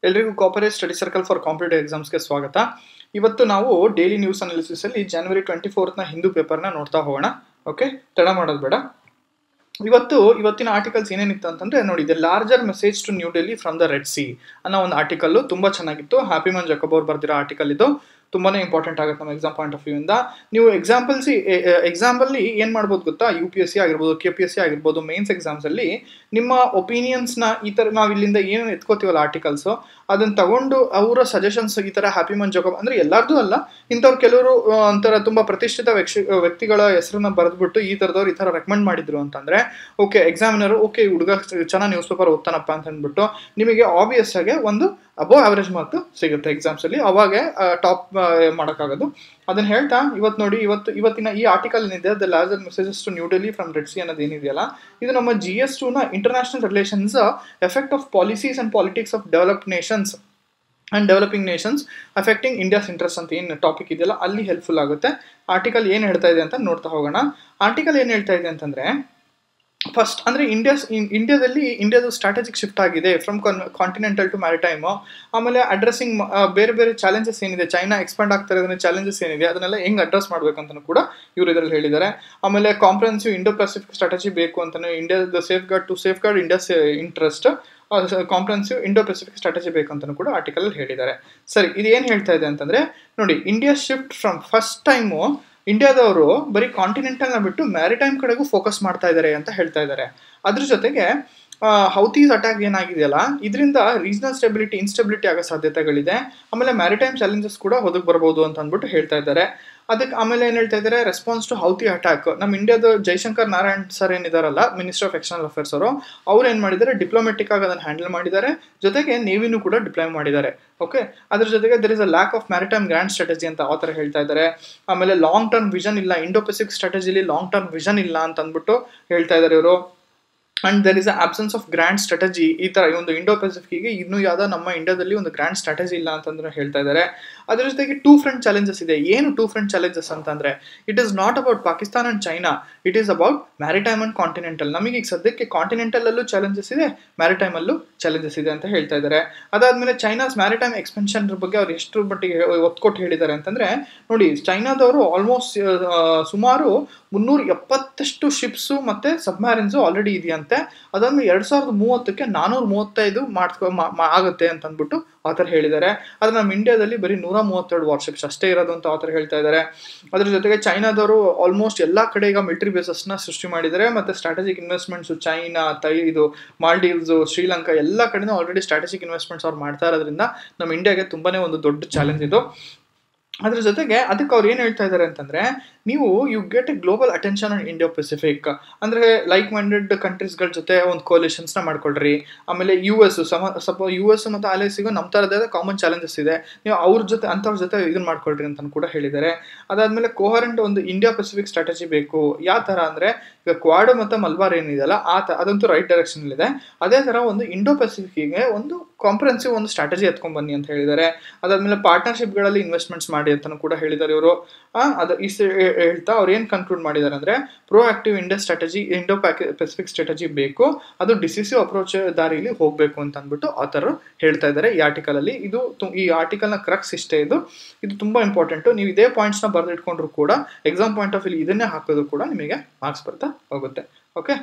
ಎಲ್ರಿಗೂ corporate study circle for competitive ಎಕ್ಸಾಮ್ಸ್ಗೆ ಸ್ವಾಗತ. ಇವತ್ತು ನಾವು ಡೈಲಿ ನ್ಯೂಸ್ ಅನಾಲಿಸಿಸ್ ಅಲ್ಲಿ ಜನವರಿ 24ನ ಹಿಂದೂ ಪೇಪರ್ನ ನೋಡ್ತಾ ಹೋಗೋಣ. ಓಕೆ, ತಡ ಮಾಡೋದು ಬೇಡ. ಇವತ್ತಿನ ಆರ್ಟಿಕಲ್ಸ್ ಏನೇನಿತ್ತು ಅಂತಂದ್ರೆ ನೋಡಿ, the larger message to New Delhi from the Red Sea ಅನ್ನೋ ಒಂದು ಆರ್ಟಿಕಲ್ ತುಂಬಾ ಚೆನ್ನಾಗಿತ್ತು. ಹ್ಯಾಪಿಮನ್ ಜಕಬ್ ಅವ್ರು ಬರ್ದಿರೋ ಆರ್ಟಿಕಲ್ ಇದು. ತುಂಬಾನೇ ಇಂಪಾರ್ಟೆಂಟ್ ಆಗುತ್ತೆ ನಮ್ಮ ಎಕ್ಸಾಮ್ ಪಾಯಿಂಟ್ ಆಫ್ ವ್ಯೂ ಇಂದ. ನೀವು ಎಕ್ಸಾಂಪಲ್ಲಿ ಏನ್ ಮಾಡ್ಬೋದು ಗೊತ್ತಾ, UPSC ಆಗಿರ್ಬೋದು, KPSC ಆಗಿರ್ಬೋದು, ಮೇನ್ಸ್ ಎಕ್ಸಾಮ್ಸ್ ಅಲ್ಲಿ ನಿಮ್ಮ ಒಪಿನಿಯನ್ಸ್ನ ಈ ತರ ನಾವು ಇಲ್ಲಿಂದ ಏನು ಎತ್ಕೋತೀವಲ್ಲ ಆರ್ಟಿಕಲ್ಸ್, ಅದನ್ನ ತಗೊಂಡು ಅವರ ಸಜೆಷನ್ಸ್ ಈ ತರ ಹ್ಯಾಪಿಮನ್ ಜಕಬ್ ಅಂದ್ರೆ ಎಲ್ಲಾರ್ದು ಅಲ್ಲ, ಇಂಥವ್ರು ಕೆಲವರು ಒಂಥರ ತುಂಬಾ ಪ್ರತಿಷ್ಠಿತ ವ್ಯಕ್ತಿಗಳ ಹೆಸರನ್ನ ಬರೆದ್ಬಿಟ್ಟು ಈ ತರದವ್ರು ಈ ತರ ರೆಕಮೆಂಡ್ ಮಾಡಿದ್ರು ಅಂತಂದ್ರೆ ಓಕೆ, ಎಕ್ಸಾಮಿನರ್ ಓಕೆ ಹುಡುಗ ಚೆನ್ನಾಗಿ ನ್ಯೂಸ್ ಪೇಪರ್ ಓದ್ತಾನಪ್ಪ ಅಂತ ಅಂದ್ಬಿಟ್ಟು ನಿಮಗೆ ಆಬ್ವಿಯಸ್ ಆಗಿ ಒಂದು ಅಬೋವ್ ಅವರೇಜ್ ಮಾರ್ಕ್ ಸಿಗುತ್ತೆ ಎಕ್ಸಾಮ್ಸ್ ಅಲ್ಲಿ. ಅವಾಗ ಟಾಪ್ ಮಾಡೋಕ್ಕಾಗೋದು. ಅದನ್ನ ಹೇಳ್ತಾ ಇವತ್ತಿನ ಈ ಆರ್ಟಿಕಲ್ ಏನಿದೆ, the larger messages to New Delhi from Red Sea ಅನ್ನೋದು ಏನಿದೆಯಲ್ಲ, ಇದು ನಮ್ಮ GS2 ನ international relations effect of policies and politics of developed nations and developing nations affecting India's interest ಅಂತ ಏನು ಟಾಪಿಕ್ ಇದೆಯಲ್ಲ ಅಲ್ಲಿ ಹೆಲ್ಪ್ಫುಲ್ ಆಗುತ್ತೆ. ಆರ್ಟಿಕಲ್ ಏನು ಹೇಳ್ತಾ ಇದೆ ಅಂತ ನೋಡ್ತಾ ಹೋಗೋಣ. ಆರ್ಟಿಕಲ್ ಏನು ಹೇಳ್ತಾ ಇದೆ ಅಂತಂದ್ರೆ, ಫಸ್ಟ್ ಅಂದ್ರೆ ಇಂಡಿಯಾದ ಸ್ಟ್ರಾಟಜಿಕ್ ಶಿಫ್ಟ್ ಆಗಿದೆ ಫ್ರಮ್ ಕಾಂಟಿನೆಂಟಲ್ ಟು ಮ್ಯಾರಿಟೈಮ್. ಆಮೇಲೆ ಅಡ್ರೆಸ್ಸಿಂಗ್ ಬೇರೆ ಬೇರೆ ಚಾಲೆಂಜಸ್ ಏನಿದೆ, ಚೈನಾ ಎಕ್ಸ್ಪಾಂಡ್ ಆಗ್ತಾ ಇರೋದ್ರ ಚಾಲೆಂಜಸ್ ಏನಿದೆ ಅದನ್ನೆಲ್ಲ ಹೆಂಗ್ ಅಡ್ರೆಸ್ ಮಾಡ್ಬೇಕಂತ ಕೂಡ ಇವರು ಇದರಲ್ಲಿ ಹೇಳಿದ್ದಾರೆ. ಆಮೇಲೆ ಕಾಂಪ್ರಹೆನ್ಸಿವ್ ಇಂಡೋ ಪೆಸಿಫಿಕ್ ಸ್ಟ್ರಾಟಜಿ ಬೇಕು ಅಂತಾನೆ, ಇಂಡಿಯಾದ safeguard India's interest, comprehensive Indo Pacific strategy ಬೇಕು ಅಂತ ಕೂಡ ಆರ್ಟಿಕಲ್ ಹೇಳಿದ್ದಾರೆ. ಸರಿ, ಇದು ಏನು ಹೇಳ್ತಾ ಇದೆ ಅಂತಂದ್ರೆ ನೋಡಿ, India shift from first time ಇಂಡಿಯಾದವರು ಬರೀ ಕಾಂಟಿನೆಂಟಲ್ನ ಬಿಟ್ಟು ಮ್ಯಾರಿಟೈಮ್ ಕಡೆಗೂ ಫೋಕಸ್ ಮಾಡ್ತಾ ಇದ್ದಾರೆ ಅಂತ ಹೇಳ್ತಾ ಇದ್ದಾರೆ. ಅದ್ರ ಜೊತೆಗೆ ಹೌತೀಸ್ ಅಟ್ಯಾಕ್ ಏನಾಗಿದೆಯಲ್ಲ, ಇದರಿಂದ ರೀಜನಲ್ ಇನ್ಸ್ಟೆಬಿಲಿಟಿ ಆಗೋ ಸಾಧ್ಯತೆಗಳಿದೆ. ಆಮೇಲೆ ಮ್ಯಾರಿಟೈಮ್ ಚಾಲೆಂಜಸ್ ಕೂಡ ಹೊದಕ್ ಬರ್ಬೋದು ಅಂತ ಅಂದ್ಬಿಟ್ಟು ಹೇಳ್ತಾ ಇದ್ದಾರೆ. ಅದಕ್ಕೆ ಆಮೇಲೆ ಏನ್ ಹೇಳ್ತಾ ಇದ್ದಾರೆ, ರೆಸ್ಪಾನ್ಸ್ ಟು ಹೌತಿ ಅಟ್ಯಾಕ್, ನಮ್ಮ ಇಂಡಿಯಾದ ಜೈಶಂಕರ್ ನಾರಾಯಣ್ ಸರ್ ಏನಿದಾರಲ್ಲ, ಮಿನಿಸ್ಟರ್ ಆಫ್ ಎಕ್ಸ್ಟರ್ನಲ್ ಅಫೇರ್ಸ್ ಅವರು, ಅವ್ರು ಏನ್ ಮಾಡಿದ್ದಾರೆ, ಡಿಪ್ಲೊಮೆಟಿಕ್ ಆಗಿ ಅದನ್ನ ಹ್ಯಾಂಡಲ್ ಮಾಡಿದ್ದಾರೆ. ಜೊತೆಗೆ ನೇವಿನೂ ಕೂಡ ಡಿಪ್ಲಾಯ್ ಮಾಡಿದ್ದಾರೆ. ಓಕೆ, ಅದ್ರ ಜೊತೆಗೆ there is a lack of maritime grand strategy ಅಂತ ಆ ಥರ ಹೇಳ್ತಾ ಇದ್ದಾರೆ. ಆಮೇಲೆ ಲಾಂಗ್ ಟರ್ಮ್ ವಿಷನ್ ಇಲ್ಲ, ಇಂಡೋ ಪೆಸಿಫಿಕ್ ಸ್ಟ್ರಾಟಜಿಲಿ ಲಾಂಗ್ ಟರ್ಮ್ ವಿಷನ್ ಇಲ್ಲ ಅಂತ ಅಂದ್ಬಿಟ್ಟು ಹೇಳ್ತಾ ಇದ್ದಾರೆ ಇವರು. And there is a absence of grand strategy. ಈ ತರ ಒಂದು ಇಂಡೋ ಪೆಸಿಫಿಕ್ಗೆ ಇನ್ನೂ ಯಾವ್ದೋ ನಮ್ಮ ಇಂಡಿಯಾದಲ್ಲಿ ಒಂದು ಗ್ರ್ಯಾಂಡ್ ಸ್ಟ್ರಾಟಜಿ ಇಲ್ಲ ಅಂತಂದ್ರೆ ಹೇಳ್ತಾ ಇದ್ದಾರೆ. ಅದ್ರ ಜೊತೆಗೆ ಟೂ ಫ್ರಂಟ್ ಚಾಲೆಂಜಸ್ ಇದೆ. ಏನು ಟೂ ಫ್ರಂಟ್ ಚಾಲೆಂಜಸ್ ಅಂತಂದ್ರೆ, it is not about Pakistan and China, it is about maritime and continental. ನಮಗೆ ಈಗ ಸದ್ಯಕ್ಕೆ ಕಾಂಟಿನೆಂಟಲ್ ಅಲ್ಲೂ ಚಾಲೆಂಜಸ್ ಇದೆ, ಮ್ಯಾರಿಟೈಮ್ ಅಲ್ಲೂ ಚಾಲೆಂಜಸ್ ಇದೆ ಅಂತ ಹೇಳ್ತಾ ಇದ್ದಾರೆ. ಅದಾದ್ಮೇಲೆ ಚೈನಾಸ್ ಮ್ಯಾರಿಟೈಮ್ ಎಕ್ಸ್ಪೆನ್ಷನ್ ಬಗ್ಗೆ ಅವ್ರು ಎಷ್ಟು ಮಟ್ಟಿಗೆ ಒತ್ತು ಕೊಟ್ಟು ಹೇಳಿದ್ದಾರೆ ಅಂತಂದ್ರೆ ನೋಡಿ, ಚೈನಾದವರು ಆಲ್ಮೋಸ್ಟ್ ಸುಮಾರು 370 ಶಿಪ್ಸು ಮತ್ತೆ ಸಬ್ಮ್ಯಾರಿನ್ಸ್ ಆಲ್ರೆಡಿ ಇದೆಯಂತೆ. ಅದನ್ನು 2030ಕ್ಕೆ 435 ಆಗುತ್ತೆ ಅಂತ ಅಂದ್ಬಿಟ್ಟು ಆ ಥರ ಹೇಳಿದ್ದಾರೆ. ಆದ್ರೆ ನಮ್ಮ ಇಂಡಿಯಾದಲ್ಲಿ ಬರೀ 132 ವಾರ್ಶಿಪ್ಸ್ ಅಷ್ಟೇ ಇರೋದು ಅಂತ ಆ ಥರ ಹೇಳ್ತಾ ಇದ್ದಾರೆ. ಅದ್ರ ಜೊತೆಗೆ ಚೈನಾದವರು ಆಲ್ಮೋಸ್ಟ್ ಎಲ್ಲಾ ಕಡೆ ಈಗ ಮಿಲಿಟರಿ ಬೇಸಸ್ನ ಸೃಷ್ಟಿ ಮಾಡಿದ್ದಾರೆ. ಮತ್ತೆ ಸ್ಟ್ರಾಟಜಿಕ್ ಇನ್ವೆಸ್ಟ್ಮೆಂಟ್ಸ್ ಚೈನಾ, ಇದು ಮಾಲ್ಡೀವ್ಸ್, ಶ್ರೀಲಂಕಾ ಎಲ್ಲ ಕಡೆನೂ ಆಲ್ರೆಡಿ ಸ್ಟ್ರಾಟಜಿಕ್ ಇನ್ವೆಸ್ಟ್ಮೆಂಟ್ಸ್ ಅವ್ರು ಮಾಡ್ತಾ ಇರೋದ್ರಿಂದ ನಮ್ಮ ಇಂಡಿಯಾಗೆ ತುಂಬಾನೇ ಒಂದು ದೊಡ್ಡ ಚಾಲೆಂಜ್ ಇದು. ಅದ್ರ ಜೊತೆಗೆ ಅದಕ್ಕೆ ಅವ್ರು ಏನು ಹೇಳ್ತಾ ಇದ್ದಾರೆ ಅಂತಂದ್ರೆ, ನೀವು you get a global attention on Indo Pacific ಅಂದ್ರೆ ಲೈಕ್ ಮೈಂಡೆಡ್ ಕಂಟ್ರೀಸ್ಗಳ ಜೊತೆ ಒಂದು ಕೋಲಿಷನ್ಸ್ನ ಮಾಡ್ಕೊಳ್ರಿ. ಆಮೇಲೆ US ಮತ್ತು ಅಲೈಸಿಗೂ ನಮ್ಮ ಥರದೇ ಕಾಮನ್ ಚಾಲೆಂಜಸ್ ಇದೆ, ನೀವು ಅಂಥವ್ರ ಜೊತೆ ಇದನ್ನ ಮಾಡ್ಕೊಳ್ರಿ ಅಂತ ಕೂಡ ಹೇಳಿದ್ದಾರೆ. ಅದಾದ್ಮೇಲೆ ಕೋಹರೆಂಟ್ ಒಂದು ಇಂಡಿಯಾ ಪೆಸಿಫಿಕ್ ಸ್ಟ್ರಾಟಜಿ ಬೇಕು. ಯಾವ ಥರ ಅಂದ್ರೆ, ಈಗ ಕ್ವಾಡ್ ಮತ್ತು ಮಲ್ಬಾರ್ ಏನಿದೆಯಲ್ಲ ಅದಂತೂ ರೈಟ್ ಡೈರೆಕ್ಷನ್ ಇದೆ. ಅದೇ ಥರ ಒಂದು ಇಂಡೋ ಪೆಸಿಫಿಕ್ಗೆ ಒಂದು ಕಾಂಪ್ರಹೆನ್ಸಿವ್ ಒಂದು ಸ್ಟ್ರಾಟಜಿ ಎತ್ಕೊಂಡ್ ಬನ್ನಿ ಅಂತ ಹೇಳಿದ್ದಾರೆ. ಅದಾದ್ಮೇಲೆ ಪಾರ್ಟ್ನರ್ಶಿಪ್ಗಳಲ್ಲಿ ಇನ್ವೆಸ್ಟ್ಮೆಂಟ್ಸ್ ಮಾಡಿ ಅಂತ ಕೂಡ ಹೇಳಿದ್ದಾರೆ ಇವರು. ಹೇಳ್ತಾ ಅವ್ರು ಏನ್ ಕನ್ಕ್ಲೂಡ್ ಮಾಡಿದ್ದಾರೆ ಅಂದ್ರೆ, proactive Indo Pacific strategy ಬೇಕು, ಅದು ಡಿಸಿಸಿವ್ ಅಪ್ರೋಚ್ ದಾರಿಲಿ ಹೋಗ್ಬೇಕು ಅಂತ ಅಂದ್ಬಿಟ್ಟು ಆ ಥರ ಹೇಳ್ತಾ ಇದ್ದಾರೆ ಈ ಆರ್ಟಿಕಲ್ ಅಲ್ಲಿ. ಈ ಆರ್ಟಿಕಲ್ ನ ಕ್ರಕ್ಸ್ ಇಷ್ಟೇ. ಇದು ತುಂಬಾ ಇಂಪಾರ್ಟೆಂಟ್. ನೀವು ಇದೇ ಪಾಯಿಂಟ್ಸ್ ನ ಬರೆದಿಟ್ಕೊಂಡ್ರು ಕೂಡ ಎಕ್ಸಾಮ್ ಪಾಯಿಂಟ್ ಆಫ್ ವ್ಯೂ ಇದನ್ನೇ ಹಾಕೋದು ಕೂಡ ನಿಮಗೆ ಮಾರ್ಕ್ಸ್ ಬರ್ತಾ ಹೋಗುತ್ತೆ. ಓಕೆ,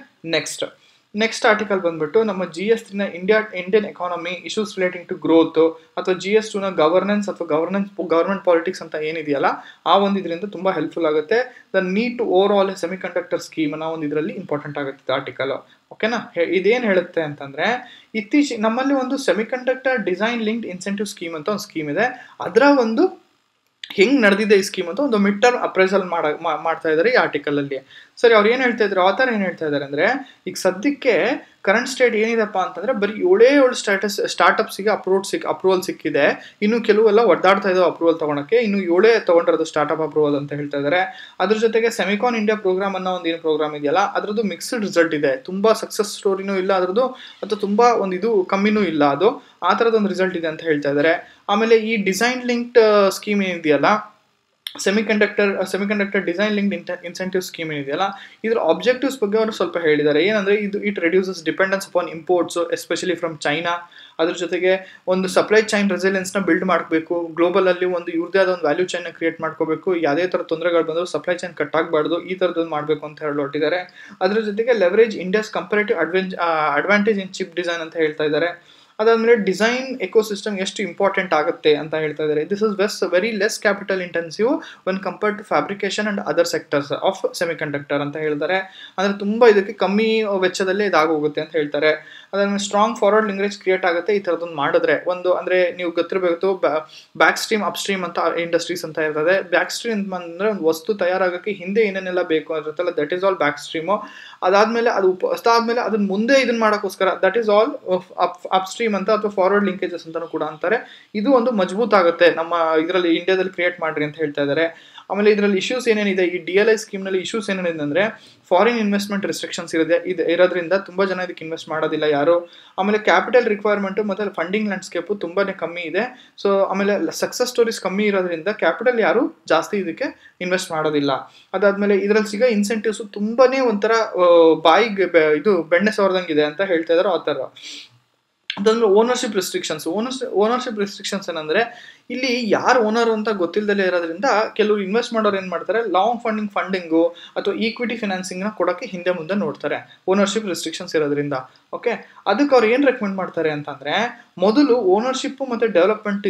ನೆಕ್ಸ್ಟ್ ಆರ್ಟಿಕಲ್ ಬಂದ್ಬಿಟ್ಟು ನಮ್ಮ GS3 ನ Indian economy issues relating to growth ಅಥವಾ GS2 ನ ಗವರ್ನೆನ್ಸ್ ಅಥವಾ ಗವರ್ಮೆಂಟ್ ಪಾಲಿಟಿಕ್ಸ್ ಅಂತ ಏನಿದೆಯಲ್ಲ ಆ ಒಂದು ಇದರಿಂದ ತುಂಬಾ ಹೆಲ್ಪ್ಫುಲ್ ಆಗುತ್ತೆ. The need to overhaul semiconductor scheme ಅನ್ನೋ ಒಂದು ಇದರಲ್ಲಿ ಇಂಪಾರ್ಟೆಂಟ್ ಆಗುತ್ತೆ ಆರ್ಟಿಕಲ್. ಓಕೆನಾ, ಇದೇನು ಹೇಳುತ್ತೆ ಅಂತಂದ್ರೆ, ನಮ್ಮಲ್ಲಿ ಒಂದು semiconductor design linked incentive scheme ಅಂತ ಒಂದು ಸ್ಕೀಮ್ ಇದೆ. ಅದರ ಒಂದು ಹೆಂಗ್ ನಡೆದಿದೆ ಈ ಸ್ಕೀಮ್ ಅಂತ ಒಂದು ಮಿಡ್ ಟರ್ಮ್ ಅಪ್ರೈಸಲ್ ಮಾಡ್ತಾ ಇದ್ದಾರೆ ಈ ಆರ್ಟಿಕಲ್ ಅಲ್ಲಿ. ಸರಿ, ಅವ್ರು ಏನ್ ಹೇಳ್ತಾ ಇದ್ರು, ಆತರ ಏನ್ ಹೇಳ್ತಾ ಇದಾರೆ ಅಂದ್ರೆ, ಈಗ ಸದ್ಯಕ್ಕೆ ಕರೆಂಟ್ ಸ್ಟೇಟ್ ಏನಿದೆಪ್ಪ ಅಂತಂದ್ರೆ ಬರೀ 7 ಸ್ಟಾರ್ಟ್ಅಪ್ಸ್ಗೆ ಅಪ್ರೂವಲ್ ಸಿಕ್ಕಿದೆ. ಇನ್ನು ಕೆಲವೆಲ್ಲ ಒದ್ದಾಡ್ತಾ ಇದಾವೆ ಅಪ್ರೂವಲ್ ತಗೊಳಕ್ಕೆ. ಇನ್ನು 7 ತಗೊಂಡಿರೋದು ಸ್ಟಾರ್ಟ್ಅಪ್ ಅಪ್ರೂವಲ್ ಅಂತ ಹೇಳ್ತಾ ಇದ್ದಾರೆ. ಅದ್ರ ಜೊತೆಗೆ ಸೆಮಿಕಾನ್ ಇಂಡಿಯಾ ಪ್ರೋಗ್ರಾಮ್ ಅನ್ನೋ ಒಂದು ಏನು ಪ್ರೋಗ್ರಾಮ್ ಇದೆಯಲ್ಲ, ಅದ್ರದ್ದು ಮಿಕ್ಸ್ಡ್ ರಿಸಲ್ಟ್ ಇದೆ. ತುಂಬಾ ಸಕ್ಸಸ್ ಸ್ಟೋರಿನೂ ಇಲ್ಲ ಅದ್ರದ್ದು, ಅಥವಾ ತುಂಬಾ ಒಂದು ಇದು ಕಮ್ಮಿನೂ ಇಲ್ಲ, ಅದು ಆ ಥರದೊಂದು ರಿಸಲ್ಟ್ ಇದೆ ಅಂತ ಹೇಳ್ತಾ ಇದ್ದಾರೆ. ಆಮೇಲೆ ಈ ಡಿಸೈನ್ ಲಿಂಕ್ಡ್ ಸ್ಕೀಮ್ ಏನಿದೆಯಲ್ಲ semiconductor design linked incentive scheme ಏನಿದೆಯಲ್ಲ, ಇದ್ರ ಆಬ್ಜೆಕ್ಟಿವ್ಸ್ ಬಗ್ಗೆ ಅವರು ಸ್ವಲ್ಪ ಹೇಳಿದ್ದಾರೆ. ಏನಂದ್ರೆ it reduces dependence upon imports especially from China. ಅದ್ರ ಜೊತೆಗೆ ಒಂದು ಸಪ್ಲೈ ಚೈನ್ ರೆಸಿಲಿಯನ್ಸ್ ನ ಬಿಲ್ಡ್ ಮಾಡಬೇಕು. ಗ್ಲೋಬಲ್ ಅಲ್ಲಿ ಒಂದು ಇವ್ರದೇ ಆದ ಒಂದು ವ್ಯಾಲ್ಯೂ ಚೈನ್ ಕ್ರಿಯೇಟ್ ಮಾಡ್ಕೋಬೇಕು. ಯಾವುದೇ ತರ ತೊಂದರೆಗಳು ಬಂದರೂ ಸಪ್ಲೈ ಚೈನ್ ಕಟ್ ಆಗಬಾರ್ದು, ಈ ತರದ್ದು ಮಾಡಬೇಕು ಅಂತ ಹೊರಟಿದ್ದಾರೆ. ಅದ್ರ ಜೊತೆಗೆ ಲೆವರೇಜ್ ಇಂಡಿಯಾಸ್ ಕಂಪೇರೇಟಿವ್ ಅಡ್ವಾಂಟೇಜ್ ಇನ್ ಚಿಪ್ ಡಿಸೈನ್ ಅಂತ ಹೇಳ್ತಾ ಇದ್ದಾರೆ. ಅದಾದ್ಮೇಲೆ ಡಿಸೈನ್ ಎಕೋಸಿಸ್ಟಮ್ ಎಷ್ಟು ಇಂಪಾರ್ಟೆಂಟ್ ಆಗುತ್ತೆ ಅಂತ ಹೇಳ್ತಾ ಇದ್ದಾರೆ. This is very less capital intensive when compared to fabrication and other sectors of semiconductor ಅಂತ ಹೇಳ್ತಾರೆ. ಅಂದ್ರೆ ತುಂಬಾ ಇದಕ್ಕೆ ಕಮ್ಮಿ ವೆಚ್ಚದಲ್ಲೇ ಇದಾಗೋಗುತ್ತೆ ಅಂತ ಹೇಳ್ತಾರೆ. ಅದಾದ್ಮೇಲೆ ಸ್ಟ್ರಾಂಗ್ ಫಾರ್ವರ್ಡ್ ಲಿಂಗ್ವೇಜ್ ಕ್ರಿಯೇಟ್ ಆಗುತ್ತೆ ಈ ತರದೊಂದು ಮಾಡಿದ್ರೆ. ಒಂದು ಅಂದ್ರೆ ನೀವು ಗೊತ್ತಿರಬೇಕು, ಬ್ಯಾಕ್ ಸ್ಟ್ರೀಮ್ ಅಪ್ ಸ್ಟ್ರೀಮ್ ಅಂತ ಇಂಡಸ್ಟ್ರೀಸ್ ಅಂತ ಇರ್ತದೆ. ಬ್ಯಾಕ್ ಸ್ಟ್ರೀಮ್ ಅಂದ್ರೆ ಒಂದು ವಸ್ತು ತಯಾರಾಗಕ್ಕೆ ಹಿಂದೆ ಏನೇನೆಲ್ಲ ಬೇಕು ಇರುತ್ತಲ್ಲ, that is all back stream. ಅದಾದ್ಮೇಲೆ ಅದನ್ನ ಮುಂದೆ ಇದನ್ನ ಮಾಡೋಕ್ಕೋಸ್ಕರ that is all up stream ಅಂತ, ಅಥವಾ ಫಾರ್ವರ್ಡ್ ಲಿಂಕೇಜಸ್ ಅಂತಾನು ಕೂಡ ಅಂತಾರೆ. ಇದು ಒಂದು ಮಜಬೂತ್ ಆಗುತ್ತೆ ನಮ್ಮ ಇದರಲ್ಲಿ ಇಂಡಿಯಾದಲ್ಲಿ ಕ್ರಿಯೇಟ್ ಮಾಡ್ರಿ ಅಂತ ಹೇಳ್ತಾ ಇದ್ದಾರೆ. ಆಮೇಲೆ ಇದರಲ್ಲಿ ಇಶ್ಯೂಸ್ ಏನೇನಿದೆ, ಈ DLI ಸ್ಕೀಮ್ ನಲ್ಲಿ ಇಶ್ಯೂಸ್ ಏನೇನಿದೆ ಅಂದ್ರೆ ಫಾರಿನ್ ಇನ್ವೆಸ್ಟ್ಮೆಂಟ್ ರೆಸ್ಟ್ರಿಕ್ಷನ್ಸ್ ಇರೋದ್ರಿಂದ ತುಂಬಾ ಜನ ಇದಕ್ಕೆ ಇನ್ವೆಸ್ಟ್ ಮಾಡೋದಿಲ್ಲ ಯಾರು. ಆಮೇಲೆ ಕ್ಯಾಪಿಟಲ್ ರಿಕ್ವೈರ್ಮೆಂಟ್ ಮತ್ತೆ ಫಂಡಿಂಗ್ ಲ್ಯಾಂಡ್ಸ್ಕೇಪ್ ತುಂಬಾನೇ ಕಮ್ಮಿ ಇದೆ. ಸೊ ಆಮೇಲೆ ಸಕ್ಸಸ್ ಸ್ಟೋರೀಸ್ ಕಮ್ಮಿ ಇರೋದ್ರಿಂದ ಕ್ಯಾಪಿಟಲ್ ಯಾರು ಜಾಸ್ತಿ ಇದಕ್ಕೆ ಇನ್ವೆಸ್ಟ್ ಮಾಡೋದಿಲ್ಲ. ಅದಾದ್ಮೇಲೆ ಇದರಲ್ಲಿ ಸಿಗೋ ಇನ್ಸೆಂಟಿವ್ಸ್ ತುಂಬಾನೇ ಒಂಥರ ಬಾಯಿಗೆ ಇದು ಬೆಣ್ಣೆ ಸವರ್ದಂಗಿದೆ ಅಂತ ಹೇಳ್ತಾ ಇದಾರೆ ಆಥರ್. ಅದಂದ್ರೆ ಓನರ್ಶಿಪ್ ರೆಸ್ಟ್ರಿಕ್ಷನ್ಸ್ ಏನಂದ್ರೆ ಇಲ್ಲಿ ಯಾರು ಓನರ್ ಅಂತ ಗೊತ್ತಿಲ್ಲದಲ್ಲೇ ಇರೋದ್ರಿಂದ ಕೆಲವರು ಇನ್ವೆಸ್ಟ್ ಮಾಡೋರು ಏನ್ ಮಾಡ್ತಾರೆ, ಲಾಂಗ್ ಫಂಡಿಂಗು ಅಥವಾ ಈಕ್ವಿಟಿ ಫಿನಾನ್ಸಿಂಗ್ ನ ಕೊಡೋಕೆ ಹಿಂದೆ ಮುಂದೆ ನೋಡ್ತಾರೆ ಓನರ್ಶಿಪ್ ರೆಸ್ಟ್ರಿಕ್ಷನ್ಸ್ ಇರೋದ್ರಿಂದ. ಓಕೆ, ಅದಕ್ಕೆ ಅವ್ರು ಏನ್ ರೆಕಮೆಂಡ್ ಮಾಡ್ತಾರೆ ಅಂತಂದ್ರೆ, ಮೊದಲು ಓನರ್ಶಿಪ್ ಮತ್ತೆ ಡೆವಲಪ್ಮೆಂಟ್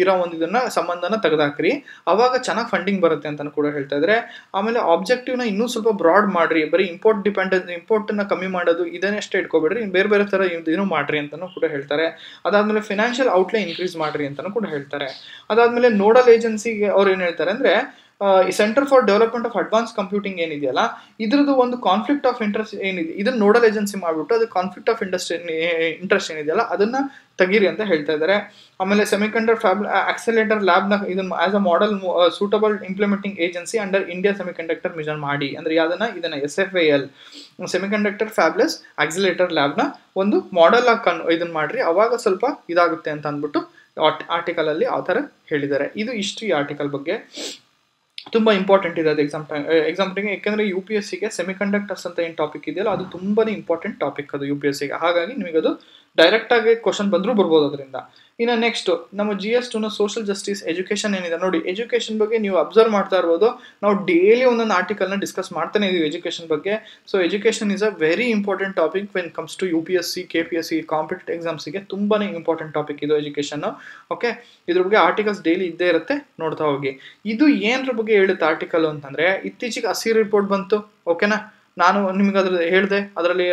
ಇರೋ ಒಂದು ಇದನ್ನ ಸಂಬಂಧನ ತೆಗೆದಾಕ್ರಿ, ಅವಾಗ ಚೆನ್ನಾಗಿ ಫಂಡಿಂಗ್ ಬರುತ್ತೆ ಅಂತ ಕೂಡ ಹೇಳ್ತಾ ಇದ್ರೆ. ಆಮೇಲೆ ಆಬ್ಜೆಕ್ಟಿವ್ ನ ಇನ್ನೂ ಸ್ವಲ್ಪ ಬ್ರಾಡ್ ಮಾಡ್ರಿ, ಬರೀ ಇಂಪೋರ್ಟ್ ನ ಕಮ್ಮಿ ಮಾಡೋದು ಇದನ್ನಷ್ಟೇ ಇಟ್ಕೋಬೇಡ್ರಿ, ಬೇರೆ ಬೇರೆ ತರ ಏನೋ ಮಾಡ್ರಿ ಅಂತಾನು ಕೂಡ ಹೇಳ್ತಾರೆ. ಅದಾದ್ಮೇಲೆ ಫಿನಾನ್ಷಿಯಲ್ ಔಟ್ಲೇ ಇನ್ಕ್ರೀಸ್ ಮಾಡ್ರಿ ಅಂತಾನು ಕೂಡ ಹೇಳ್ತಾರೆ. ಅದಾದ್ಮೇಲೆ ನೋಡಲ್ ಏಜೆನ್ಸಿಗೆ ಅವ್ರು ಏನ್ ಹೇಳ್ತಾರೆ ಅಂದ್ರೆ, ಈ centre for development of advance computing ಏನಿದೆಯಲ್ಲ, ಇದ್ರದ್ದು ಒಂದು ಕಾನ್ಫ್ಲಿಕ್ಟ್ ಆಫ್ ಇಂಟ್ರೆಸ್ಟ್ ಏನಿದೆ, ಇದನ್ನ ನೋಡಲ್ ಏಜೆನ್ಸಿ ಮಾಡ್ಬಿಟ್ಟು ಅದು ಕಾನ್ಫ್ಲಿಕ್ಟ್ ಆಫ್ ಇಂಟ್ರೆಸ್ಟ್ ಏನಿದೆಯಲ್ಲ ಅದನ್ನ ತೆಗೀರಿ ಅಂತ ಹೇಳ್ತಾ ಇದ್ದಾರೆ. ಆಮೇಲೆ ಸೆಮಿಕಂಡಕ್ಟರ್ ಆಕ್ಸೆಲೇಟರ್ ಲ್ಯಾಬ್ ನ ಇದನ್ನ as a model suitable implementing agency under India semiconductor mission ಮಾಡಿ, ಅಂದ್ರೆ ಇದನ್ನ SFAL semiconductor fabless accelerator lab ನ ಒಂದು ಮಾಡೆಲ್ ಆಗಿ ಇದನ್ನ ಮಾಡ್ರಿ, ಅವಾಗ ಸ್ವಲ್ಪ ಇದಾಗುತ್ತೆ ಅಂತ ಅಂದ್ಬಿಟ್ಟು ಆರ್ಟಿಕಲ್ ಅಲ್ಲಿ ಆ ಥರ ಹೇಳಿದ್ದಾರೆ. ಇದು ಇಷ್ಟು ಈ ಆರ್ಟಿಕಲ್ ಬಗ್ಗೆ. ತುಂಬಾ ಇಂಪಾರ್ಟೆಂಟ್ ಇದೆ ಅದು ಎಕ್ಸಾಮ್ ಯಾಕಂದ್ರೆ UPSCಗೆ ಸೆಮಿಕಂಡಕ್ಟರ್ಸ್ ಅಂತ ಏನು ಟಾಪಿಕ್ ಇದೆಯಲ್ಲ ಅದು ತುಂಬಾನೇ ಇಂಪಾರ್ಟೆಂಟ್ ಟಾಪಿಕ್ ಅದು UPSCಗೆ. ಹಾಗಾಗಿ ನಿಮಗೆ ಅದು ಡೈರೆಕ್ಟ್ ಆಗಿ ಕ್ವಶನ್ ಬಂದರೂ ಬರ್ಬೋದು ಅದರಿಂದ. ಇನ್ನು ನೆಕ್ಸ್ಟ್ ನಮ್ಮ GS2 ನ ಸೋಷಿಯಲ್ ಜಸ್ಟಿಸ್ ಎಜುಕೇಶನ್ ಏನಿದೆ ನೋಡಿ, ಎಜುಕೇಶನ್ ಬಗ್ಗೆ ನೀವು ಅಬ್ಸರ್ವ್ ಮಾಡ್ತಾ ಇರ್ಬೋದು, ನಾವು ಡೈಲಿ ಒಂದೊಂದು ಆರ್ಟಿಕಲ್ನ ಡಿಸ್ಕಸ್ ಮಾಡ್ತಾನೆ ಇದೀವಿ ಎಜುಕೇಶನ್ ಬಗ್ಗೆ. So education is a very important topic when comes to UPSC, KPSC competitive ಎಕ್ಸಾಮ್ಸ್ಗೆ ತುಂಬಾನೇ ಇಂಪಾರ್ಟೆಂಟ್ ಟಾಪಿಕ್ ಇದು ಎಜುಕೇಶನ್. ಓಕೆ, ಇದ್ರ ಬಗ್ಗೆ ಆರ್ಟಿಕಲ್ಸ್ ಡೈಲಿ ಇದ್ದೇ ಇರುತ್ತೆ, ನೋಡ್ತಾ ಹೋಗಿ. ಇದು ಏನರ ಬಗ್ಗೆ ಹೇಳುತ್ತೆ ಆರ್ಟಿಕಲ್ ಅಂತಂದ್ರೆ, ಇತ್ತೀಚೆಗೆ ಹಸಿರು ರಿಪೋರ್ಟ್ ಬಂತು. ಓಕೆನಾ, ನಾನು ನಿಮ್ಗೆ ಅದ್ರದ್ದು ಹೇಳಿದೆ, ಅದರಲ್ಲಿ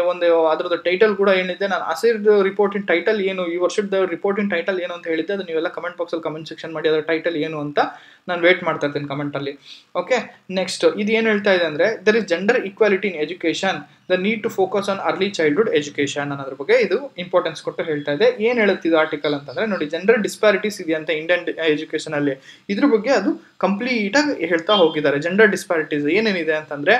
ಅದ್ರದ್ದು ಟೈಟಲ್ ಕೂಡ ಏನಿದೆ, ನಾನು ಹಸಿರು ರಿಪೋರ್ಟಿನ ಟೈಟಲ್ ಏನು, ಈ ವರ್ಷದ ರಿಪೋರ್ಟಿನ ಟೈಟಲ್ ಏನು ಅಂತ ಹೇಳಿದ್ದೆ, ಅದು ನೀವೆಲ್ಲ ಕಮೆಂಟ್ ಬಾಕ್ಸಲ್ಲಿ ಕಮೆಂಟ್ ಸೆಕ್ಷನ್ ಮಾಡಿ ಅದರ ಟೈಟಲ್ ಏನು ಅಂತ ನಾನು ವೇಟ್ ಮಾಡ್ತಾ ಇರ್ತೀನಿ ಕಮೆಂಟಲ್ಲಿ. ಓಕೆ, ನೆಕ್ಸ್ಟ್ ಇದು ಏನು ಹೇಳ್ತಾ ಇದೆ ಅಂದರೆ, there is gender equality in education, the need to focus on early childhood education ಅನ್ನೋದ್ರ ಬಗ್ಗೆ ಇದು ಇಂಪಾರ್ಟೆನ್ಸ್ ಕೊಟ್ಟು ಹೇಳ್ತಾ ಇದೆ. ಏನು ಹೇಳುತ್ತಿದ್ದು ಆರ್ಟಿಕಲ್ ಅಂತಂದ್ರೆ ನೋಡಿ, ಜೆಂಡರ್ ಡಿಸ್ಪ್ಯಾರಿಟೀಸ್ ಇದೆಯಂತ ಇಂಡಿಯನ್ ಎಜುಕೇಶನ್ ಅಲ್ಲಿ, ಇದ್ರ ಬಗ್ಗೆ ಅದು ಕಂಪ್ಲೀಟ್ ಆಗಿ ಹೇಳ್ತಾ ಹೋಗಿದ್ದಾರೆ. ಜೆಂಡರ್ ಡಿಸ್ಪ್ಯಾರಿಟೀಸ್ ಏನೇನಿದೆ ಅಂತಂದ್ರೆ,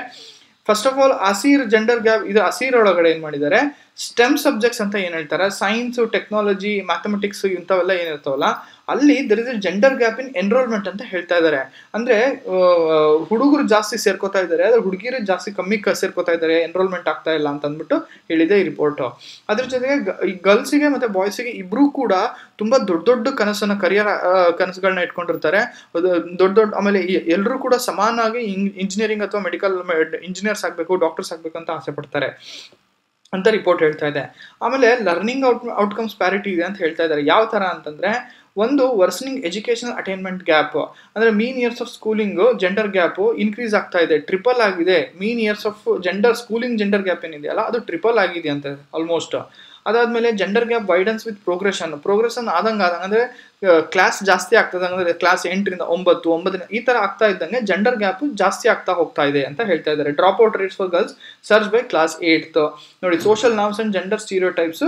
ಫಸ್ಟ್ ಆಫ್ ಆಲ್ ಹಸಿರ್ ಜೆಂಡರ್ ಗ್ಯಾಪ್, ಇದು ಹಸಿರ್ ಒಳಗಡೆ ಏನ್ ಮಾಡಿದ್ದಾರೆ, ಸ್ಟೆಮ್ ಸಬ್ಜೆಕ್ಟ್ಸ್ ಅಂತ ಏನ್ ಹೇಳ್ತಾರೆ, ಸೈನ್ಸ್, ಟೆಕ್ನಾಲಜಿ, ಮ್ಯಾಥಮೆಟಿಕ್ಸ್ ಇಂಥವೆಲ್ಲ ಏನಿರ್ತಾವಲ್ಲ, ಅಲ್ಲಿ there is a gender gap in enrolment ಅಂತ ಹೇಳ್ತಾ ಇದ್ದಾರೆ. ಅಂದ್ರೆ ಹುಡುಗರು ಜಾಸ್ತಿ ಸೇರ್ಕೋತಾ ಇದ್ದಾರೆ, ಅದ್ರ ಹುಡುಗಿರು ಜಾಸ್ತಿ ಕಮ್ಮಿ ಸೇರ್ಕೋತಾ ಇದ್ದಾರೆ, ಎನ್ರೋಲ್ಮೆಂಟ್ ಆಗ್ತಾ ಇಲ್ಲ ಅಂತ ಅಂದ್ಬಿಟ್ಟು ಹೇಳಿದೆ ಈ ರಿಪೋರ್ಟ್. ಅದ್ರ ಜೊತೆಗೆ ಗರ್ಲ್ಸಿಗೆ ಮತ್ತೆ ಬಾಯ್ಸಿಗೆ ಇಬ್ರು ಕೂಡ ತುಂಬಾ ದೊಡ್ಡ ದೊಡ್ಡ ಕನಸುಗಳನ್ನ ಇಟ್ಕೊಂಡಿರ್ತಾರೆ, ದೊಡ್ಡ ಆಮೇಲೆ ಎಲ್ಲರೂ ಕೂಡ ಸಮಾನವಾಗಿ ಇಂಜಿನಿಯರಿಂಗ್ ಅಥವಾ ಮೆಡಿಕಲ್ ಇಂಜಿನಿಯರ್ಸ್ ಆಗ್ಬೇಕು, ಡಾಕ್ಟರ್ಸ್ ಆಗ್ಬೇಕು ಅಂತ ಆಸೆ ಪಡ್ತಾರೆ ಅಂತ ರಿಪೋರ್ಟ್ ಹೇಳ್ತಾ ಇದೆ. ಆಮೇಲೆ ಲರ್ನಿಂಗ್ ಔಟ್ಕಮ್ಸ್ ಪ್ಯಾರಿಟಿ ಇದೆ ಅಂತ ಹೇಳ್ತಾ ಇದ್ದಾರೆ. ಯಾವ ತರ ಅಂತಂದ್ರೆ, ಒಂದು ವರ್ಸನಿಂಗ್ ಎಜುಕೇಶನಲ್ ಅಟೈನ್ಮೆಂಟ್ ಗ್ಯಾಪ್, ಅಂದ್ರೆ mean years of schooling gender gap increase ಆಗ್ತಾ ಇದೆ, ಟ್ರಿಪಲ್ ಆಗಿದೆ. Mean years of schooling gender gap ಏನಿದೆಯಲ್ಲ ಅದು ಟ್ರಿಪಲ್ ಆಗಿದೆ ಅಂತ ಆಲ್ಮೋಸ್ಟ್. ಅದಾದ್ಮೇಲೆ gender gap widens with progression ಆದಂಗೆ ಅಂದ್ರೆ ಕ್ಲಾಸ್ ಜಾಸ್ತಿ ಆಗ್ತದೆ, ಅಂದ್ರೆ ಕ್ಲಾಸ್ 8ರಿಂದ 9 ಈ ತರ ಆಗ್ತಾ ಇದ್ದಂಗೆ ಜೆಂಡರ್ ಗ್ಯಾಪ್ ಜಾಸ್ತಿ ಆಗ್ತಾ ಹೋಗ್ತಾ ಇದೆ ಅಂತ ಹೇಳ್ತಾ ಇದ್ದಾರೆ. Drop out rates for girls search by class 8th ನೋಡಿ. Social norms and gender stereotypes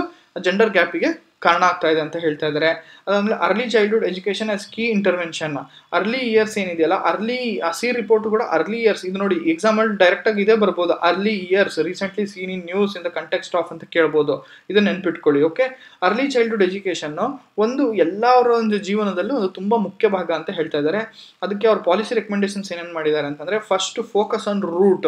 gender ಗ್ಯಾಪಿಗೆ ಕಾರಣ ಆಗ್ತಾ ಇದೆ ಅಂತ ಹೇಳ್ತಾ ಇದ್ದಾರೆ. ಅದಾದ್ಮೇಲೆ early childhood education as key intervention. Early years ಏನಿದೆಯಲ್ಲ, ಅರ್ಲಿ ಸಿ ರಿಪೋರ್ಟ್ ಕೂಡ ಅರ್ಲಿ ಇಯರ್ಸ್, ಇದು ನೋಡಿ ಎಕ್ಸಾಮ್ ಅಲ್ಲಿ ಡೈರೆಕ್ಟ್ ಆಗಿ ಇದೇ ಬರ್ಬೋದು, early years recently seen in news in the context of ಅಂತ ಕೇಳ್ಬೋದು. ಇದನ್ನ ನೆನ್ಪಿಟ್ಕೊಳ್ಳಿ. ಓಕೆ, ಅರ್ಲಿ ಚೈಲ್ಡ್ಹುಡ್ ಎಜುಕೇಶನ್ ಒಂದು ಎಲ್ಲರ ಒಂದು ಜೀವನದಲ್ಲೂ ಒಂದು ತುಂಬಾ ಮುಖ್ಯ ಭಾಗ ಅಂತ ಹೇಳ್ತಾ ಇದ್ದಾರೆ. ಅದಕ್ಕೆ ಅವ್ರ ಪಾಲಿಸಿ ರೆಕಮೆಂಡೇಶನ್ಸ್ ಏನೇನು ಮಾಡಿದ್ದಾರೆ ಅಂತಂದ್ರೆ, ಫಸ್ಟ್ ಫೋಕಸ್ ಆನ್ ರೂಟ್,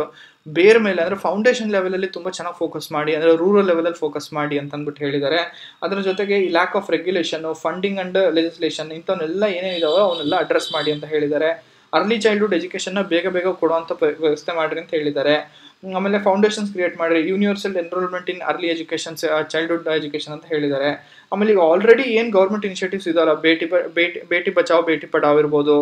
ಬೇರ್ ಮೇಲೆ ಅಂದ್ರೆ ಫೌಂಡೇಶನ್ ಲೆವೆಲ್ ಅಲ್ಲಿ ತುಂಬಾ ಚೆನ್ನಾಗಿ ಫೋಕಸ್ ಮಾಡಿ, ಅಂದ್ರೆ ರೂರಲ್ ಲೆವೆಲ್ ಅಲ್ಲಿ ಫೋಕಸ್ ಮಾಡಿ ಅಂತ ಅಂದ್ಬಿಟ್ಟು ಹೇಳಿದ್ದಾರೆ. ಅದರ ಜೊತೆಗೆ ಈ lack of regulation, funding and legislation ಇಂಥವನ್ನೆಲ್ಲ ಏನೇನಿದಾವೋ ಅವನ್ನೆಲ್ಲ ಅಡ್ರೆಸ್ ಮಾಡಿ ಅಂತ ಹೇಳಿದ್ದಾರೆ. ಅರ್ಲಿ ಚೈಲ್ಡ್ಹುಡ್ ಎಜುಕೇಶನ್ ಬೇಗ ಬೇಗ ಕೊಡುವಂತ ವ್ಯವಸ್ಥೆ ಮಾಡ್ರಿ ಅಂತ ಹೇಳಿದ್ದಾರೆ. ಆಮೇಲೆ ಫೌಂಡೇಶನ್ಸ್ ಕ್ರಿಯೇಟ್ ಮಾಡ್ರಿ, universal enrolment in early education, childhood education ಅಂತ ಹೇಳಿದ್ದಾರೆ. ಆಮೇಲೆ ಈಗ ಆಲ್ರೆಡಿ ಏನ್ ಗೌರ್ಮೆಂಟ್ ಇನಿಷಿಯೇಟಿವ್ಸ್ ಇದಾವಲ್ಲ, ಬೇಟಿ ಬಚಾವ್ ಬೇಟಿ ಪಡಾವ್ ಇರ್ಬೋದು,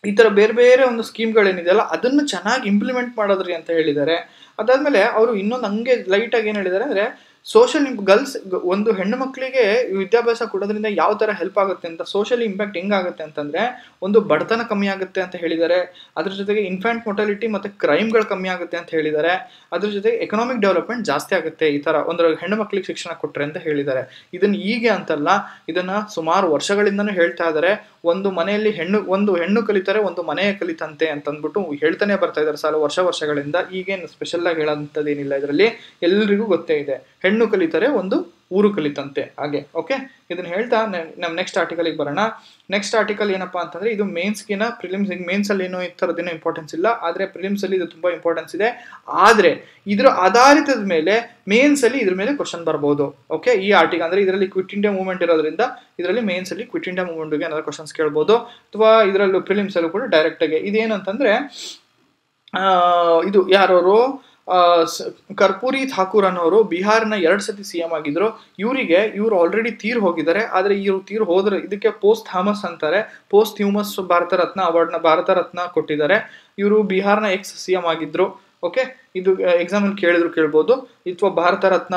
ಈ ತರ ಬೇರೆ ಬೇರೆ ಒಂದು ಸ್ಕೀಮ್ಗಳೇನಿದೆಯಲ್ಲ ಅದನ್ನು ಚೆನ್ನಾಗಿ ಇಂಪ್ಲಿಮೆಂಟ್ ಮಾಡೋದ್ರಿ ಅಂತ ಹೇಳಿದ್ದಾರೆ. ಅದಾದ್ಮೇಲೆ ಅವರು ಇನ್ನೊಂದು ಹಂಗೆ ಲೈಟ್ ಆಗಿ ಏನ್ ಹೇಳಿದ್ದಾರೆ ಅಂದ್ರೆ, ಸೋಷಿಯಲ್ ಗರ್ಲ್ಸ್ ಒಂದು ಹೆಣ್ಣು ಮಕ್ಕಳಿಗೆ ವಿದ್ಯಾಭ್ಯಾಸ ಕೊಡೋದ್ರಿಂದ ಯಾವ ತರ ಹೆಲ್ಪ್ ಆಗುತ್ತೆ ಅಂತ, ಸೋಷಿಯಲ್ ಇಂಪ್ಯಾಕ್ಟ್ ಹೆಂಗಾಗುತ್ತೆ ಅಂತಂದ್ರೆ, ಒಂದು ಬಡತನ ಕಮ್ಮಿ ಆಗುತ್ತೆ ಅಂತ ಹೇಳಿದ್ದಾರೆ. ಅದ್ರ ಜೊತೆಗೆ ಇನ್ಫ್ಯಾಂಟ್ ಮೊಟಾಲಿಟಿ ಮತ್ತೆ ಕ್ರೈಮ್ಗಳು ಕಮ್ಮಿ ಆಗುತ್ತೆ ಅಂತ ಹೇಳಿದ್ದಾರೆ. ಅದ್ರ ಜೊತೆಗೆ ಎಕನಾಮಿಕ್ ಡೆವಲಪ್ಮೆಂಟ್ ಜಾಸ್ತಿ ಆಗುತ್ತೆ ಈ ತರ ಒಂದು ಹೆಣ್ಣು ಮಕ್ಕಳಿಗೆ ಶಿಕ್ಷಣ ಕೊಟ್ರೆ ಅಂತ ಹೇಳಿದ್ದಾರೆ. ಇದನ್ನ ಹೀಗೆ ಅಂತಲ್ಲ, ಇದನ್ನ ಸುಮಾರು ವರ್ಷಗಳಿಂದನೂ ಹೇಳ್ತಾ ಇದ್ದಾರೆ. ಒಂದು ಮನೆಯಲ್ಲಿ ಒಂದು ಹೆಣ್ಣು ಕಲಿತಾರೆ, ಒಂದು ಮನೆಯ ಕಲಿತಂತೆ ಅಂತ ಅಂದ್ಬಿಟ್ಟು ಹೇಳ್ತಾನೆ ಬರ್ತಾ ಇದ್ದಾರೆ ವರ್ಷಗಳಿಂದ. ಈಗೇನು ಸ್ಪೆಷಲ್ ಆಗಿ ಹೇಳೋಂಥದ್ದೇನಿಲ್ಲ, ಇದರಲ್ಲಿ ಎಲ್ರಿಗೂ ಗೊತ್ತೇ ಇದೆ. ಹೆಣ್ಣು ಕಲಿತಾರೆ, ಒಂದು ಊರು ಕಲಿತಂತೆ ಹಾಗೆ. ಓಕೆ, ಇದನ್ನ ಹೇಳ್ತಾ ನಮ್ ನೆಕ್ಸ್ಟ್ ಆರ್ಟಿಕಲ್ಗೆ ಬರೋಣ. ನೆಕ್ಸ್ಟ್ ಆರ್ಟಿಕಲ್ ಏನಪ್ಪಾ ಅಂತಂದ್ರೆ, ಇದು ಮೇನ್ಸ್ಗಿನ ಪ್ರಿಲಿಮ್ಸ್. ಮೇನ್ಸ್ ಅಲ್ಲಿ ಏನೋ ಈ ಥರದ್ದೇನೋ ಇಂಪಾರ್ಟೆನ್ಸ್ ಇಲ್ಲ, ಆದ್ರೆ ಪ್ರಿಲಿಮ್ಸ್ ಅಲ್ಲಿ ಇದು ತುಂಬಾ ಇಂಪಾರ್ಟೆನ್ಸ್ ಇದೆ. ಆದ್ರೆ ಇದ್ರ ಆಧಾರಿತದ ಮೇಲೆ ಮೇನ್ಸ್ ಅಲ್ಲಿ ಇದ್ರ ಮೇಲೆ ಕ್ವಶನ್ ಬರ್ಬೋದು. ಓಕೆ, ಈ ಆರ್ಟಿಕಲ್ ಅಂದ್ರೆ ಇದರಲ್ಲಿ ಕ್ವಿಟ್ ಇಂಡಿಯಾ ಮೂವ್ಮೆಂಟ್ ಇರೋದ್ರಿಂದ ಇದರಲ್ಲಿ ಮೇನ್ಸ್ ಅಲ್ಲಿ ಕ್ವಿಟ್ ಇಂಡಿಯಾ ಮೂವ್ಮೆಂಟ್ ಗೆ ಏನಾದ್ರು ಕ್ವಶನ್ಸ್ ಕೇಳ್ಬೋದು, ಅಥವಾ ಇದರಲ್ಲೂ ಪ್ರಿಲಿಮ್ಸ್ ಅಲ್ಲೂ ಕೂಡ ಡೈರೆಕ್ಟ್ ಆಗಿ. ಇದೇನಂತಂದ್ರೆ, ಇದು ಯಾರವರು ಕರ್ಪೂರಿ ಠಾಕೂರ್ ಅನ್ನೋರು ಬಿಹಾರ್ನ 2 ಸತಿ CM ಆಗಿದ್ರು. ಇವ್ರು ಆಲ್ರೆಡಿ ತೀರ್ ಹೋಗಿದ್ದಾರೆ. ಆದ್ರೆ ಇವ್ರು ತೀರ್ ಹೋದ್ರೆ ಇದಕ್ಕೆ ಪೋಸ್ಟ್ ಥಾಮಸ್ ಅಂತಾರೆ, ಪೋಸ್ಟ್ ಥ್ಯೂಮಸ್ ಭಾರತ ರತ್ನ ಅವಾರ್ಡ್ನ ಭಾರತ ರತ್ನ ಕೊಟ್ಟಿದ್ದಾರೆ. ಇವರು ಬಿಹಾರ್ನ CM ಆಗಿದ್ರು. ಓಕೆ, ಇದು ಎಕ್ಸಾಮ್ ಅಲ್ಲಿ ಕೇಳ್ಬೋದು, ಅಥವಾ ಭಾರತ ರತ್ನ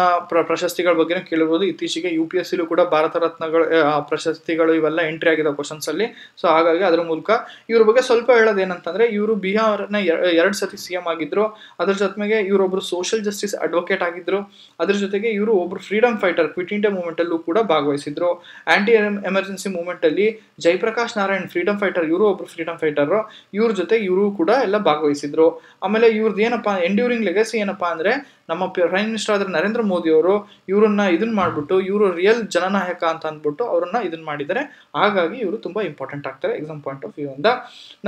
ಪ್ರಶಸ್ತಿಗಳ ಬಗ್ಗೆ ಕೇಳಿರ್ಬೋದು. ಇತ್ತೀಚೆಗೆ UPSC ಕೂಡ ಭಾರತ ರತ್ನಗಳು ಪ್ರಶಸ್ತಿಗಳು ಇವೆಲ್ಲ ಎಂಟ್ರಿ ಆಗಿದೆ ಕ್ವಶನ್ಸ್ ಅಲ್ಲಿ. ಸೊ ಹಾಗಾಗಿ ಅದ್ರ ಮೂಲಕ ಇವ್ರ ಬಗ್ಗೆ ಸ್ವಲ್ಪ ಹೇಳೋದೇನಂತಂದ್ರೆ, ಇವರು ಬಿಹಾರ್ನ 2 ಸತಿ CM ಆಗಿದ್ರು. ಅದ್ರ ಜೊತೆಗೆ ಇವರೊಬ್ರು ಸೋಷಿಯಲ್ ಜಸ್ಟಿಸ್ ಅಡ್ವೊಕೇಟ್ ಆಗಿದ್ರು. ಅದ್ರ ಜೊತೆಗೆ ಇವರು ಒಬ್ರು freedom fighter, quit India movement ಅಲ್ಲೂ ಕೂಡ ಭಾಗವಹಿಸಿದ್ರು. ಆಂಟಿ ಎಮರ್ಜೆನ್ಸಿ ಮೂವ್ಮೆಂಟ್ ಅಲ್ಲಿ ಜಯಪ್ರಕಾಶ್ ನಾರಾಯಣ್ ಫ್ರೀಡಮ್ ಫೈಟರ್, ಇವರು ಒಬ್ರು ಫ್ರೀಡಮ್ ಫೈಟರ್. ಇವ್ರ ಜೊತೆ ಇವರು ಕೂಡ ಎಲ್ಲ ಭಾಗವಹಿಸಿದ್ರು. ಆಮೇಲೆ ಇವ್ರದ್ದು ಏನಪ್ಪಾ ಎಂಡ್ಯೂರಿಂಗ್ ಲೆಗಸಿ ಏನಪ್ಪಾ ಅಂದ್ರೆ, ನಮ್ಮ ಪ್ರೈಮ್ ಮಿನಿಸ್ಟರ್ ಆದ್ರೆ ನರೇಂದ್ರ ಮೋದಿ ಅವರು ಇವರನ್ನ ಇದನ್ನ ಮಾಡ್ಬಿಟ್ಟು, ಇವರು ರಿಯಲ್ ಜನನಾಯಕ ಅಂತ ಅಂದ್ಬಿಟ್ಟು ಅವ್ರನ್ನ ಇದನ್ನ ಮಾಡಿದ್ದಾರೆ. ಹಾಗಾಗಿ ಇವರು ತುಂಬಾ ಇಂಪಾರ್ಟೆಂಟ್ ಆಗ್ತಾರೆ ಎಕ್ಸಾಮ್ ಪಾಯಿಂಟ್ ಆಫ್ ವ್ಯೂ ಇಂದ.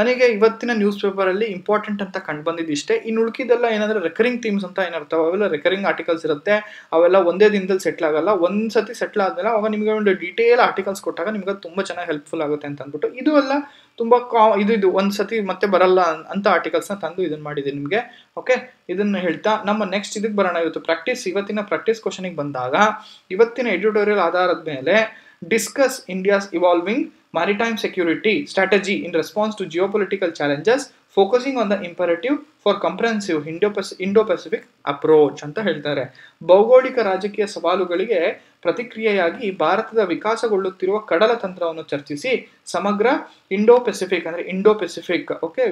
ನನಗೆ ಇವತ್ತಿನ ನ್ಯೂಸ್ ಪೇಪರ್ ಅಲ್ಲಿ ಇಂಪಾರ್ಟೆಂಟ್ ಅಂತ ಕಂಡು ಬಂದಿದ್ದು ಇಷ್ಟೇ. ಇನ್ನು ಉಳ್ಕಿದೆಲ್ಲ ಏನಂದ್ರೆ ರೆಕರಿಂಗ್ ಥೀಮ್ಸ್ ಅಂತ ಏನಿರ್ತಾವೆ, ಅವೆಲ್ಲ ರೆಕರಿಂಗ್ ಆರ್ಟಿಕಲ್ಸ್ ಇರುತ್ತೆ. ಅವೆಲ್ಲ ಒಂದೇ ದಿನದಲ್ಲಿ ಸೆಟ್ಲ್ ಆಗಲ್ಲ. ಒಂದ್ಸತಿ ಸೆಟ್ಲ್ ಆದ್ಮೇಲೆ ಅವಾಗ ನಿಮಗೆ ಒಂದು ಡೀಟೇಲ್ ಆರ್ಟಿಕಲ್ಸ್ ಕೊಟ್ಟಾಗ ನಿಮ್ಗೆ ತುಂಬಾ ಚೆನ್ನಾಗಿ ಹೆಲ್ಪ್ಫುಲ್ ಆಗುತ್ತೆ ಅಂತ ಅಂದ್ಬಿಟ್ಟು, ಇದು ಎಲ್ಲ ತುಂಬಾ ಇದು ಒಂದ್ಸತಿ ಮತ್ತೆ ಬರಲ್ಲ ಅಂತ ಆರ್ಟಿಕಲ್ಸ್ ನ ತಂದು ಇದನ್ನ ಮಾಡಿದ್ದೀನಿ ನಿಮ್ಗೆ. ಓಕೆ, ಇದನ್ನ ಹೇಳ್ತಾ ನಮ್ಮ ನೆಕ್ಸ್ಟ್ ಇದಕ್ಕೆ ಬರೋಣ. ಇವತ್ತಿನ ಪ್ರಾಕ್ಟೀಸ್ ಕ್ವಶನ್ ಬಂದಾಗ, ಇವತ್ತಿನ ಎಡಿಟೋರಿಯಲ್ ಆಧಾರದ ಮೇಲೆ discuss India's evolving maritime security strategy in response to geopolitical challenges, focusing on the imperative for comprehensive Indo-Pacific approach ಅಂತ ಹೇಳ್ತಾರೆ. ಭೌಗೋಳಿಕ ರಾಜಕೀಯ ಸವಾಲುಗಳಿಗೆ ಪ್ರತಿಕ್ರಿಯೆಯಾಗಿ ಭಾರತದ ವಿಕಾಸಗೊಳ್ಳುತ್ತಿರುವ ಕಡಲ ತಂತ್ರವನ್ನು ಚರ್ಚಿಸಿ ಸಮಗ್ರ ಇಂಡೋ ಪೆಸಿಫಿಕ್ ಓಕೆ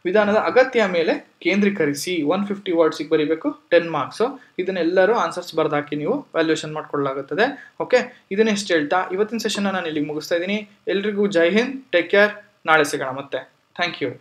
ವಿಧಾನದ ಅಗತ್ಯ ಮೇಲೆ ಕೇಂದ್ರೀಕರಿಸಿ. 150 ವರ್ಡ್ಸಿಗೆ ಬರೀಬೇಕು, 10 ಮಾರ್ಕ್ಸ್. ಇದನ್ನೆಲ್ಲರೂ ಆನ್ಸರ್ಸ್ ಬರ್ದಾಕಿ ನೀವು ವ್ಯಾಲ್ಯೂಯೇಷನ್ ಮಾಡ್ಕೊಳ್ಳಲಾಗುತ್ತದೆ. ಓಕೆ, ಇದನ್ನೆಷ್ಟು ಹೇಳ್ತಾ ಇವತ್ತಿನ ಸೆಷನ್ ನಾನು ಇಲ್ಲಿಗೆ ಮುಗಿಸ್ತಾ ಇದ್ದೀನಿ. ಎಲ್ರಿಗೂ ಜೈ ಹಿಂದ್, ಟೇಕ್ ಕೇರ್. ನಾಳೆ ಸಿಗೋಣ ಮತ್ತೆ. Thank you.